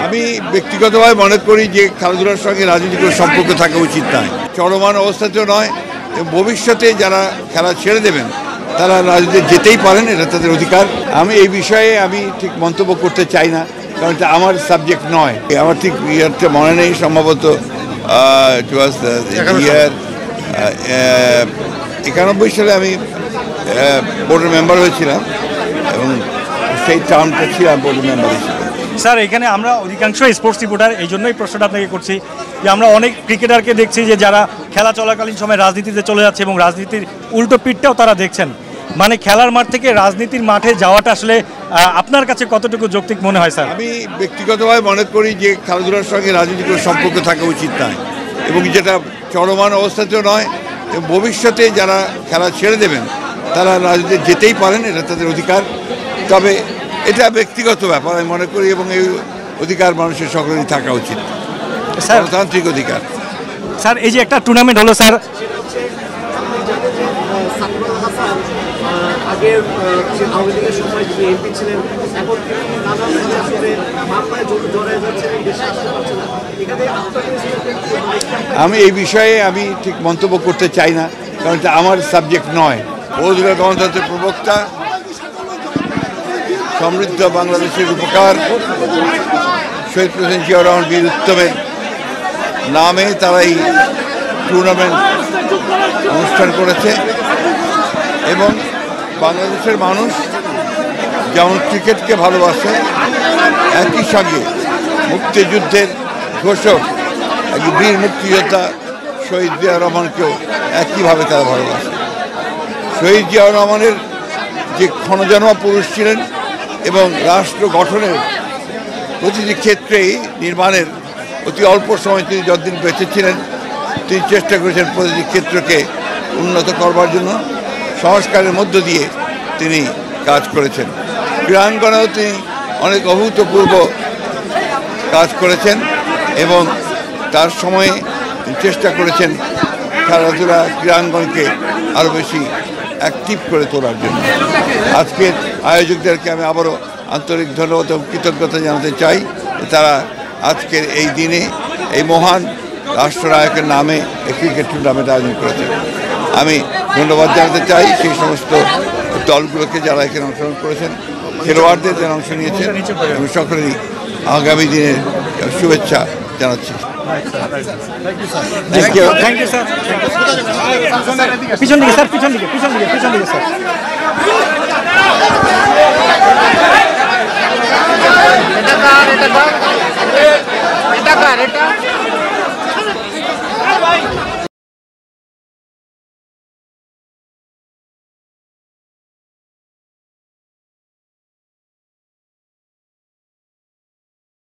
আমি ব্যক্তিগতভাবে মনে করি যে খেলাধুলার সঙ্গে রাজনীতির সম্পর্ক থাকা উচিত নয়, চলমান অবস্থাতেও নয়। ভবিষ্যতে যারা খেলা ছেড়ে দেবেন তারা রাজনীতিতে যেতেই পারেন, এটা তাদের অধিকার। আমি এই বিষয়ে ঠিক মন্তব্য করতে চাই না, কারণ এটা আমার সাবজেক্ট নয়। আমার ঠিক ইয়ারটা মনে নেই, সম্ভবত 91 সালে আমি বোর্ডের মেম্বার হয়েছিলাম এবং সেই টার্মটা ছিলাম বোর্ডের মেম্বার হিসেবে। স্যার, এখানে আমরা অধিকাংশ স্পোর্টস রিপোর্টার, এই জন্যই প্রশ্নটা আপনাকে করছি যে আমরা অনেক ক্রিকেটারকে দেখছি যে যারা খেলা চলাকালীন সময় রাজনীতিতে চলে যাচ্ছে এবং রাজনীতির উল্টো পিঠটাও তারা দেখছেন। মানে খেলার মাঠ থেকে রাজনীতির মাঠে যাওয়াটা আসলে আপনার কাছে কতটুকু যৌক্তিক মনে হয় স্যার? আমি ব্যক্তিগতভাবে মনে করি যে খেলাধুলার সঙ্গে রাজনীতির সম্পর্ক থাকা উচিত নয়, এবং যেটা চলমান অবস্থাতেও নয়। ভবিষ্যতে যারা খেলা ছেড়ে দেবেন তারা রাজনীতিতে যেতেই পারেন, এটা তাদের অধিকার। তবে এটা ব্যক্তিগত ব্যাপার আমি মনে করি, এবং এই অধিকার মানুষের সকলেরই থাকা উচিত, গণতান্ত্রিক অধিকার। স্যার, এই যে একটা টুর্নামেন্ট হলো স্যার, আমি এই বিষয়ে ঠিক মন্তব্য করতে চাই না, কারণ এটা আমার সাবজেক্ট নয়। বহুদলীয় গণতন্ত্রের প্রবক্তা, সমৃদ্ধ বাংলাদেশের উপকার শহীদ প্রেসিডেন্ট জিয়াউর রহমান বীর উত্তমের নামে তারা এই টুর্নামেন্ট অনুষ্ঠান করেছে, এবং বাংলাদেশের মানুষ যেমন ক্রিকেটকে ভালোবাসে, একই সঙ্গে মুক্তিযুদ্ধের ঘোষক বীর মুক্তিযোদ্ধা শহীদ জিয়াউর রহমানকেও একইভাবে তারা ভালোবাসে। শহীদ জিয়াউর রহমানের যে ক্ষণজন্মা পুরুষ ছিলেন, এবং রাষ্ট্র গঠনের প্রতিটি ক্ষেত্রেই নির্মাণের অতি অল্প সময় তিনি যতদিন বেঁচে ছিলেন তিনি চেষ্টা করেছেন প্রতিটি ক্ষেত্রকে উন্নত করবার জন্য। সংস্কারের মধ্য দিয়ে তিনি কাজ করেছেন। ক্রীড়াঙ্গনেও তিনি অনেক অভূতপূর্ব কাজ করেছেন, এবং তার সময়ে তিনি চেষ্টা করেছেন খেলাধুলা ক্রীড়াঙ্গনকে আরও বেশি অ্যাক্টিভ করে তোলার জন্য। আজকের আয়োজকদেরকে আমি আবারও আন্তরিক ধন্যবাদ এবং কৃতজ্ঞতা জানাতে চাই, তারা আজকের এই দিনে এই মহান রাষ্ট্রনায়কের নামে এই ক্রিকেট টুর্নামেন্ট আয়োজন করেছেন। আমি ধন্যবাদ জানাতে চাই সেই সমস্ত দলগুলোকে যারা এখানে অংশগ্রহণ করেছেন, খেলোয়াড়দের যারা অংশ নিয়েছেন, এবং সকলেরই আগামী দিনের শুভেচ্ছা জানাচ্ছি। পিছন দিকে স্যার, পিছন দিকে স্যার।